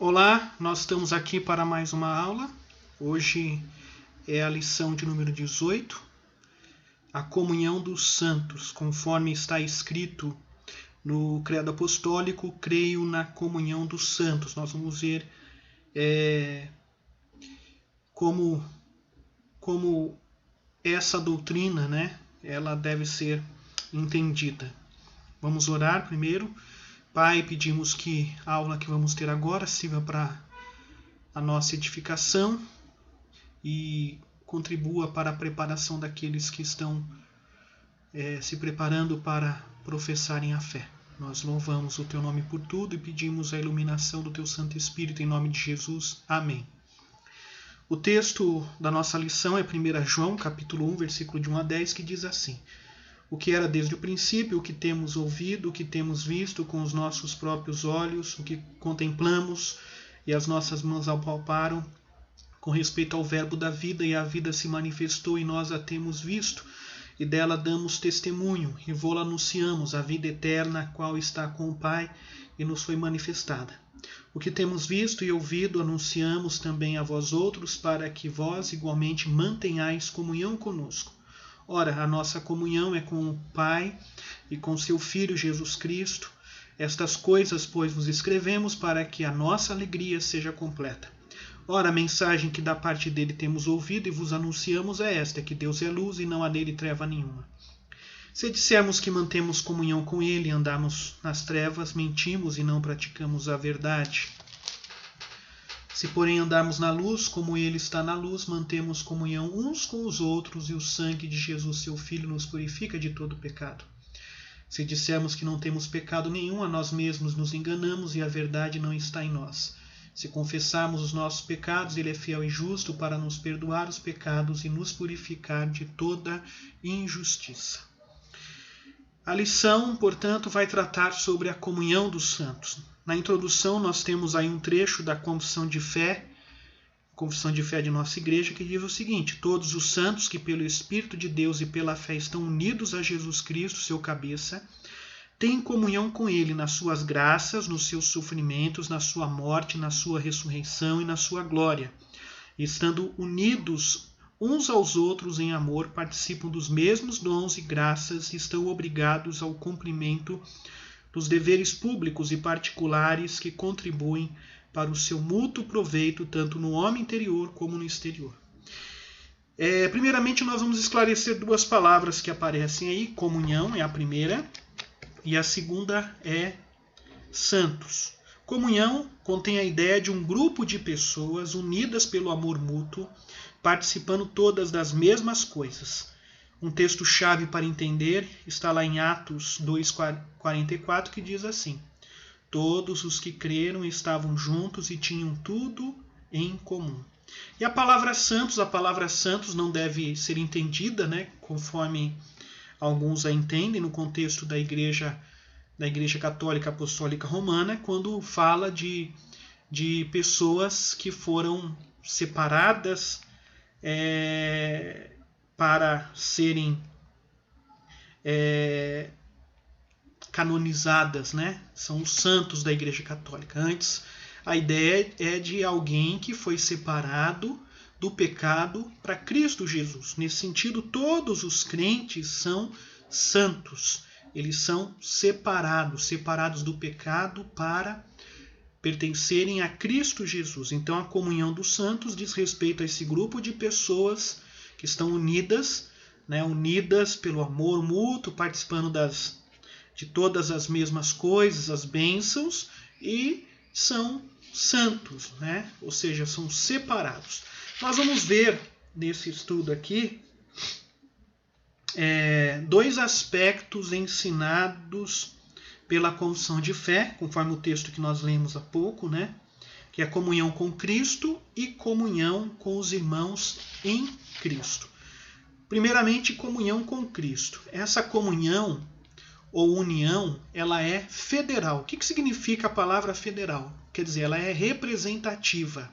Olá, nós estamos aqui para mais uma aula. Hoje é a lição de número 18, a comunhão dos santos, conforme está escrito no Credo Apostólico, creio na comunhão dos santos. Nós vamos ver como essa doutrina, ela deve ser entendida. Vamos orar primeiro. Pai, pedimos que a aula que vamos ter agora sirva para a nossa edificação e contribua para a preparação daqueles que estão se preparando para professarem a fé. Nós louvamos o Teu nome por tudo e pedimos a iluminação do Teu Santo Espírito em nome de Jesus. Amém. O texto da nossa lição é 1 João, capítulo 1, versículo de 1 a 10, que diz assim: O que era desde o princípio, o que temos ouvido, o que temos visto com os nossos próprios olhos, o que contemplamos e as nossas mãos apalparam, com respeito ao verbo da vida, e a vida se manifestou e nós a temos visto, e dela damos testemunho, e vô-la anunciamos, a vida eterna, a qual está com o Pai, e nos foi manifestada. O que temos visto e ouvido anunciamos também a vós outros, para que vós igualmente mantenhais comunhão conosco. Ora, a nossa comunhão é com o Pai e com seu Filho Jesus Cristo. Estas coisas, pois, vos escrevemos para que a nossa alegria seja completa. Ora, a mensagem que da parte dele temos ouvido e vos anunciamos é esta, que Deus é luz e não há nele treva nenhuma. Se dissermos que mantemos comunhão com ele e andamos nas trevas, mentimos e não praticamos a verdade. Se, porém, andarmos na luz, como ele está na luz, mantemos comunhão uns com os outros, e o sangue de Jesus, seu Filho, nos purifica de todo pecado. Se dissermos que não temos pecado nenhum, a nós mesmos nos enganamos e a verdade não está em nós. Se confessarmos os nossos pecados, ele é fiel e justo para nos perdoar os pecados e nos purificar de toda injustiça. A lição, portanto, vai tratar sobre a comunhão dos santos. Na introdução, nós temos aí um trecho da confissão de fé de nossa igreja, que diz o seguinte: todos os santos que pelo Espírito de Deus e pela fé estão unidos a Jesus Cristo, seu cabeça, têm comunhão com ele nas suas graças, nos seus sofrimentos, na sua morte, na sua ressurreição e na sua glória. E estando unidos uns aos outros em amor, participam dos mesmos dons e graças e estão obrigados ao cumprimento dos deveres públicos e particulares que contribuem para o seu mútuo proveito, tanto no homem interior como no exterior. Primeiramente, nós vamos esclarecer duas palavras que aparecem aí. Comunhão é a primeira e a segunda é santos. Comunhão contém a ideia de um grupo de pessoas unidas pelo amor mútuo, participando todas das mesmas coisas. Um texto-chave para entender está lá em Atos 2,44, que diz assim: todos os que creram estavam juntos e tinham tudo em comum. E a palavra santos não deve ser entendida, conforme alguns a entendem no contexto da Igreja Católica Apostólica Romana, quando fala de pessoas que foram separadas para serem canonizadas, São os santos da Igreja Católica. Antes, a ideia é de alguém que foi separado do pecado para Cristo Jesus. Nesse sentido, todos os crentes são santos. Eles são separados do pecado para pertencerem a Cristo Jesus. Então, a comunhão dos santos diz respeito a esse grupo de pessoas que estão unidas pelo amor mútuo, participando de todas as mesmas coisas, as bênçãos, e são santos, ou seja, são separados. Nós vamos ver nesse estudo aqui dois aspectos ensinados pela confissão de fé, conforme o texto que nós lemos há pouco, que é a comunhão com Cristo e comunhão com os irmãos em Cristo. Primeiramente, comunhão com Cristo. Essa comunhão ou união, ela é federal. O que significa a palavra federal? Quer dizer, ela é representativa.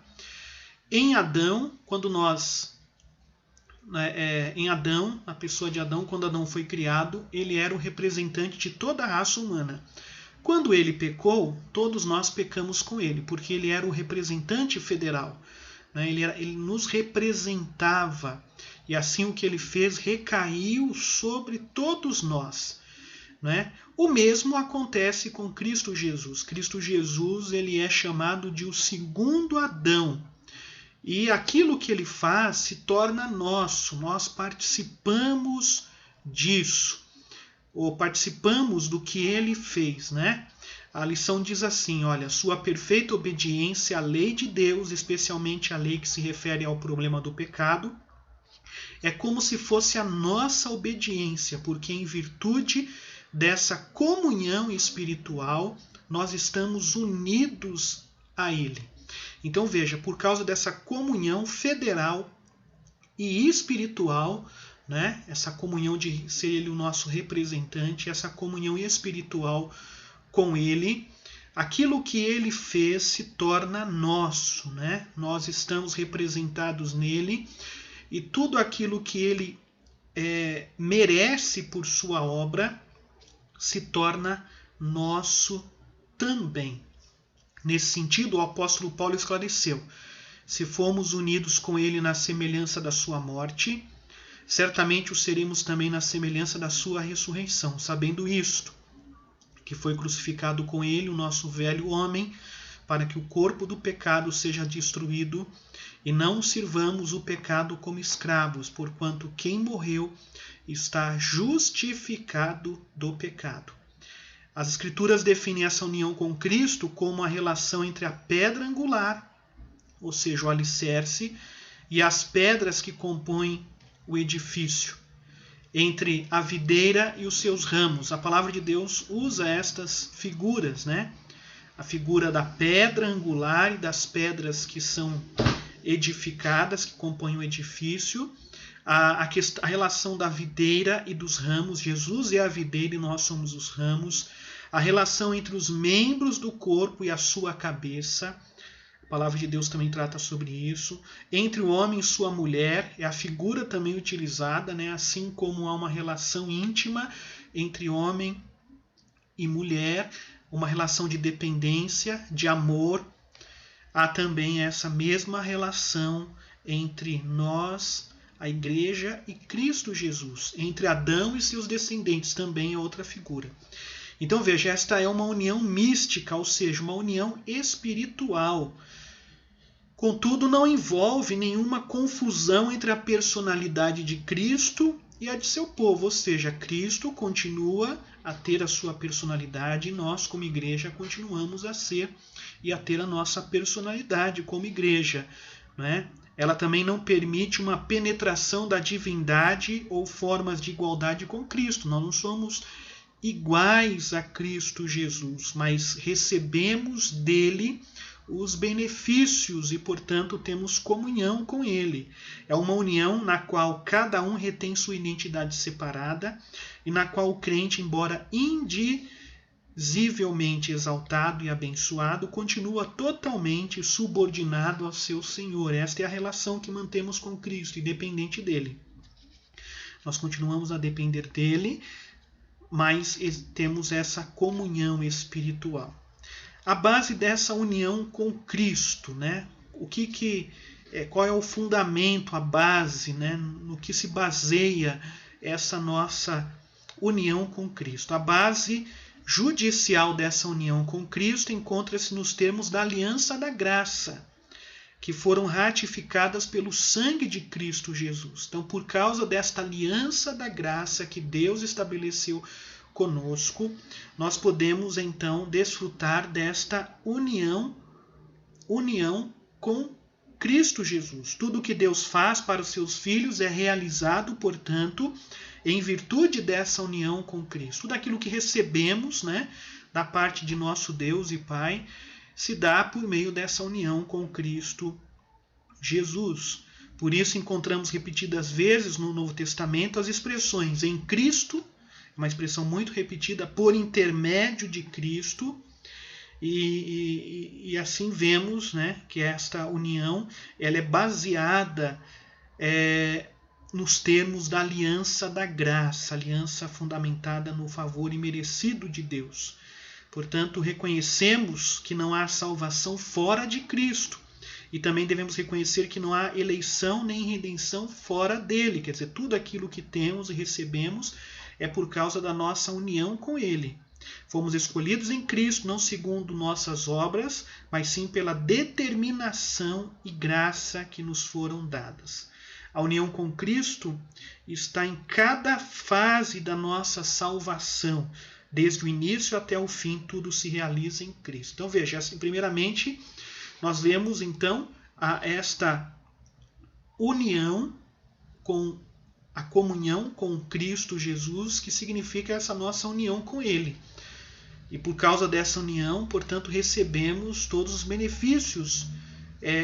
Em Adão, a pessoa de Adão, quando Adão foi criado, ele era o representante de toda a raça humana. Quando ele pecou, todos nós pecamos com ele, porque ele era o representante federal, né? Ele nos representava, e assim o que ele fez recaiu sobre todos nós, né? O mesmo acontece com Cristo Jesus. Cristo Jesus, ele é chamado de o segundo Adão, e aquilo que ele faz se torna nosso, nós participamos disso, ou participamos do que ele fez, né? A lição diz assim, olha, sua perfeita obediência à lei de Deus, especialmente à lei que se refere ao problema do pecado, é como se fosse a nossa obediência, porque em virtude dessa comunhão espiritual, nós estamos unidos a ele. Então veja, por causa dessa comunhão federal e espiritual, né, essa comunhão de ser ele o nosso representante, essa comunhão espiritual com ele, aquilo que ele fez se torna nosso, né? Nós estamos representados nele, e tudo aquilo que ele merece por sua obra se torna nosso também. Nesse sentido, o apóstolo Paulo esclareceu: se formos unidos com ele na semelhança da sua morte, certamente o seremos também na semelhança da sua ressurreição, sabendo isto, que foi crucificado com ele o nosso velho homem, para que o corpo do pecado seja destruído, e não sirvamos o pecado como escravos, porquanto quem morreu está justificado do pecado. As Escrituras definem essa união com Cristo como a relação entre a pedra angular, ou seja, o alicerce, e as pedras que compõem o edifício, entre a videira e os seus ramos. A palavra de Deus usa estas figuras, né? A figura da pedra angular e das pedras que são edificadas, que compõem o edifício, a relação da videira e dos ramos. Jesus é a videira e nós somos os ramos. A relação entre os membros do corpo e a sua cabeça. A palavra de Deus também trata sobre isso. Entre o homem e sua mulher, é a figura também utilizada, né? Assim como há uma relação íntima entre homem e mulher, uma relação de dependência, de amor, há também essa mesma relação entre nós, a igreja, e Cristo Jesus. Entre Adão e seus descendentes também é outra figura. Então veja, esta é uma união mística, ou seja, uma união espiritual. Contudo, não envolve nenhuma confusão entre a personalidade de Cristo e a de seu povo, ou seja, Cristo continua a ter a sua personalidade e nós, como igreja, continuamos a ser e a ter a nossa personalidade como igreja, né? Ela também não permite uma penetração da divindade ou formas de igualdade com Cristo. Nós não somos iguais a Cristo Jesus, mas recebemos dele os benefícios e, portanto, temos comunhão com ele. É uma união na qual cada um retém sua identidade separada e na qual o crente, embora indizivelmente exaltado e abençoado, continua totalmente subordinado ao seu Senhor. Esta é a relação que mantemos com Cristo, independente dele. Nós continuamos a depender dele, mas temos essa comunhão espiritual. A base dessa união com Cristo, né? Qual é o fundamento, a base, né? No que se baseia essa nossa união com Cristo? A base judicial dessa união com Cristo encontra-se nos termos da aliança da graça, que foram ratificadas pelo sangue de Cristo Jesus. Então, por causa desta aliança da graça que Deus estabeleceu conosco, nós podemos então desfrutar desta união com Cristo Jesus. Tudo que Deus faz para os seus filhos é realizado, portanto, em virtude dessa união com Cristo. Tudo aquilo que recebemos, né, da parte de nosso Deus e Pai, se dá por meio dessa união com Cristo Jesus. Por isso encontramos repetidas vezes no Novo Testamento as expressões em Cristo, uma expressão muito repetida, por intermédio de Cristo, e assim vemos, né, que esta união ela é baseada nos termos da aliança da graça, aliança fundamentada no favor imerecido de Deus. Portanto, reconhecemos que não há salvação fora de Cristo. E também devemos reconhecer que não há eleição nem redenção fora dele. Quer dizer, tudo aquilo que temos e recebemos é por causa da nossa união com ele. Fomos escolhidos em Cristo, não segundo nossas obras, mas sim pela determinação e graça que nos foram dadas. A união com Cristo está em cada fase da nossa salvação. Desde o início até o fim, tudo se realiza em Cristo. Então veja, assim, primeiramente, nós vemos então esta união com a comunhão com Cristo Jesus, que significa essa nossa união com Ele. E por causa dessa união, portanto, recebemos todos os benefícios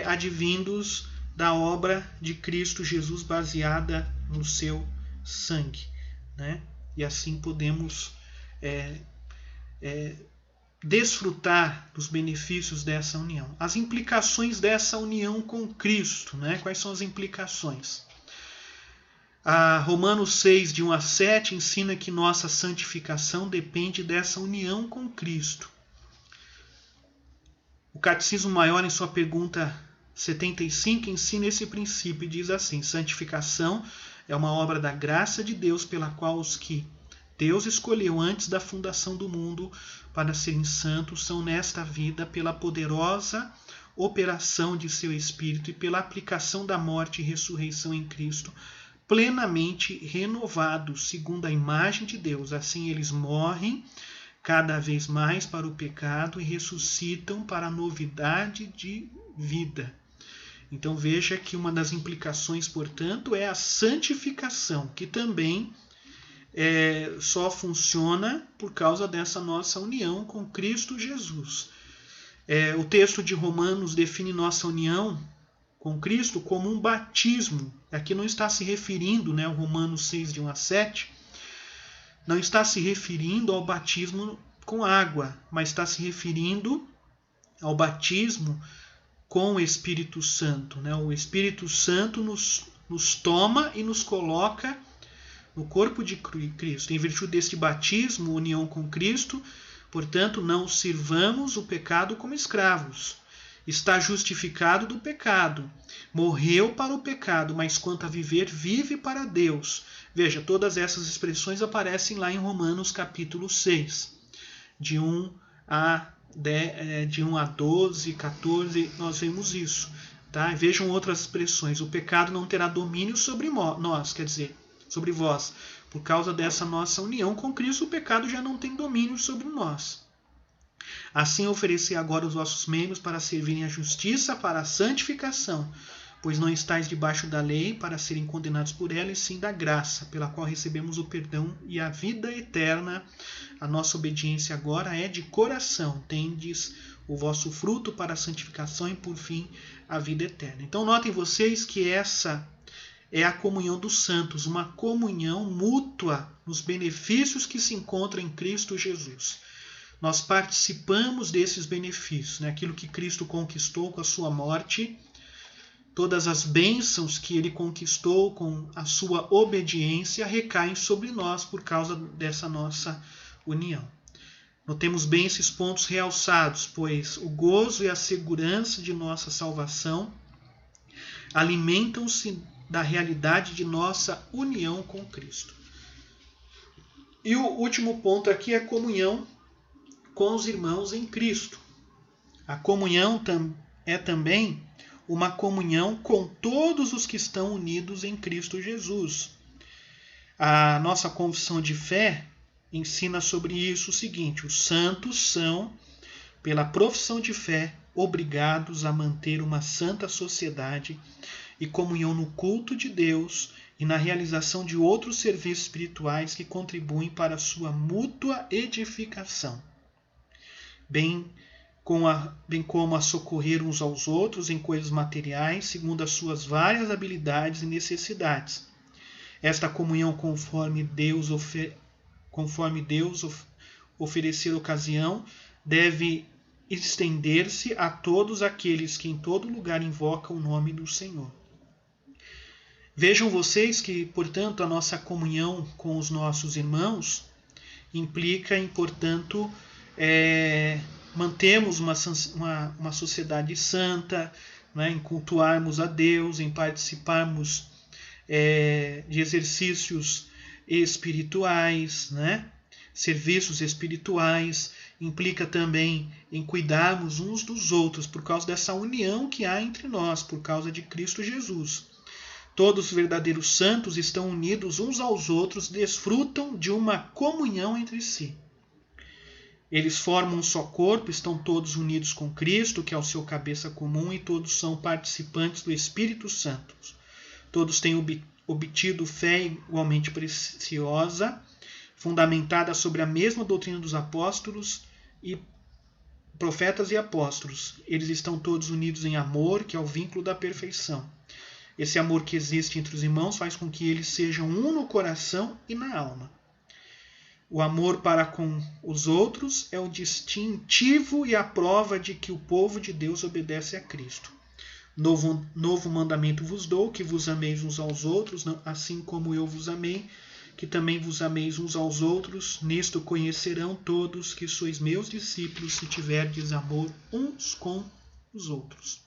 advindos da obra de Cristo Jesus baseada no seu sangue, né? E assim podemos desfrutar dos benefícios dessa união. As implicações dessa união com Cristo, né? Quais são as implicações? Romanos 6, de 1 a 7, ensina que nossa santificação depende dessa união com Cristo. O Catecismo Maior, em sua pergunta 75, ensina esse princípio e diz assim: santificação é uma obra da graça de Deus pela qual os que Deus escolheu antes da fundação do mundo para serem santos são nesta vida, pela poderosa operação de seu Espírito e pela aplicação da morte e ressurreição em Cristo, plenamente renovados segundo a imagem de Deus. Assim eles morrem cada vez mais para o pecado e ressuscitam para a novidade de vida. Então veja que uma das implicações, portanto, é a santificação, que também só funciona por causa dessa nossa união com Cristo Jesus. O texto de Romanos define nossa união com Cristo como um batismo. Aqui não está se referindo, né, o Romanos 6, de 1 a 7, não está se referindo ao batismo com água, mas está se referindo ao batismo com o Espírito Santo, né? O Espírito Santo nos toma e nos coloca no corpo de Cristo. Em virtude deste batismo, união com Cristo, portanto, não sirvamos o pecado como escravos. Está justificado do pecado. Morreu para o pecado, mas quanto a viver, vive para Deus. Veja, todas essas expressões aparecem lá em Romanos capítulo 6. De 1 a 12, 14, nós vemos isso. Tá? Vejam outras expressões. O pecado não terá domínio sobre nós, quer dizer, sobre vós. Por causa dessa nossa união com Cristo, o pecado já não tem domínio sobre nós. Assim, oferecei agora os vossos membros para servirem à justiça, para a santificação, pois não estáis debaixo da lei para serem condenados por ela, e sim da graça, pela qual recebemos o perdão e a vida eterna. A nossa obediência agora é de coração. Tendes o vosso fruto para a santificação e, por fim, a vida eterna. Então, notem vocês que essa é a comunhão dos santos, uma comunhão mútua nos benefícios que se encontram em Cristo Jesus. Nós participamos desses benefícios, né? Aquilo que Cristo conquistou com a sua morte, todas as bênçãos que ele conquistou com a sua obediência recaem sobre nós por causa dessa nossa união. Notemos bem esses pontos realçados, pois o gozo e a segurança de nossa salvação alimentam-se da realidade de nossa união com Cristo. E o último ponto aqui é a comunhão com os irmãos em Cristo. A comunhão é também uma comunhão com todos os que estão unidos em Cristo Jesus. A nossa confissão de fé ensina sobre isso o seguinte: os santos são, pela profissão de fé, obrigados a manter uma santa sociedade e comunhão no culto de Deus e na realização de outros serviços espirituais que contribuem para a sua mútua edificação, bem como a socorrer uns aos outros em coisas materiais, segundo as suas várias habilidades e necessidades. Esta comunhão, conforme Deus oferecer ocasião, deve estender-se a todos aqueles que em todo lugar invocam o nome do Senhor. Vejam vocês que, portanto, a nossa comunhão com os nossos irmãos implica em, portanto, mantemos uma sociedade santa, né, em cultuarmos a Deus, em participarmos de exercícios espirituais, né, serviços espirituais. Implica também em cuidarmos uns dos outros por causa dessa união que há entre nós, por causa de Cristo Jesus. Todos os verdadeiros santos estão unidos uns aos outros, desfrutam de uma comunhão entre si. Eles formam um só corpo, estão todos unidos com Cristo, que é o seu cabeça comum, e todos são participantes do Espírito Santo. Todos têm obtido fé igualmente preciosa, fundamentada sobre a mesma doutrina dos apóstolos e profetas e apóstolos. Eles estão todos unidos em amor, que é o vínculo da perfeição. Esse amor que existe entre os irmãos faz com que eles sejam um no coração e na alma. O amor para com os outros é o distintivo e a prova de que o povo de Deus obedece a Cristo. Novo mandamento vos dou, que vos ameis uns aos outros, assim como eu vos amei, que também vos ameis uns aos outros. Nisto conhecerão todos que sois meus discípulos, se tiverdes amor uns com os outros.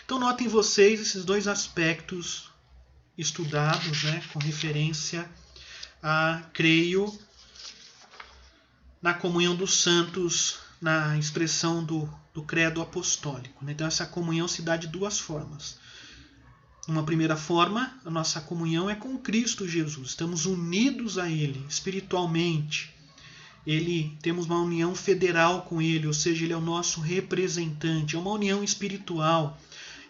Então notem vocês esses dois aspectos estudados, né, com referência a, creio, na comunhão dos santos, na expressão do credo apostólico. Então essa comunhão se dá de duas formas. Uma primeira forma, a nossa comunhão é com Cristo Jesus. Estamos unidos a Ele espiritualmente. Temos uma união federal com Ele, ou seja, Ele é o nosso representante. É uma união espiritual.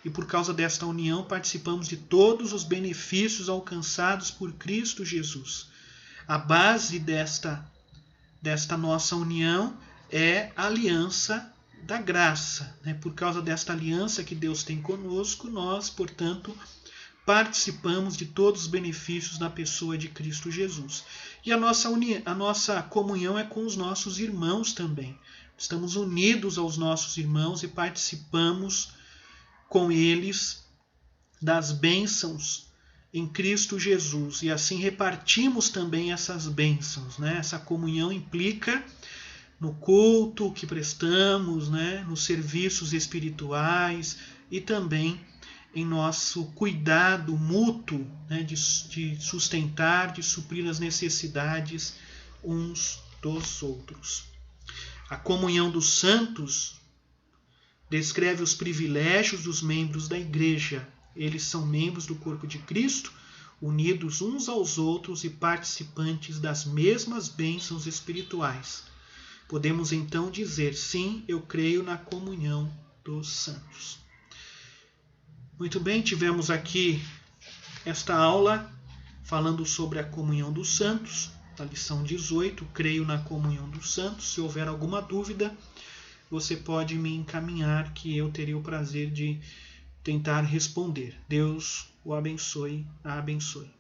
E por causa desta união participamos de todos os benefícios alcançados por Cristo Jesus. A base desta nossa união é a aliança da graça. Né? Por causa desta aliança que Deus tem conosco, nós, portanto, participamos de todos os benefícios da pessoa de Cristo Jesus. E a nossa comunhão é com os nossos irmãos também. Estamos unidos aos nossos irmãos e participamos com eles das bênçãos em Cristo Jesus. E assim repartimos também essas bênçãos. Né? Essa comunhão implica no culto que prestamos, né? Nos serviços espirituais e também em nosso cuidado mútuo, né? de sustentar, de suprir as necessidades uns dos outros. A comunhão dos santos descreve os privilégios dos membros da igreja. Eles são membros do corpo de Cristo, unidos uns aos outros e participantes das mesmas bênçãos espirituais. Podemos então dizer, sim, eu creio na comunhão dos santos. Muito bem, tivemos aqui esta aula falando sobre a comunhão dos santos, a lição 18, creio na comunhão dos santos. Se houver alguma dúvida, você pode me encaminhar, que eu terei o prazer de tentar responder. Deus o abençoe, a abençoe.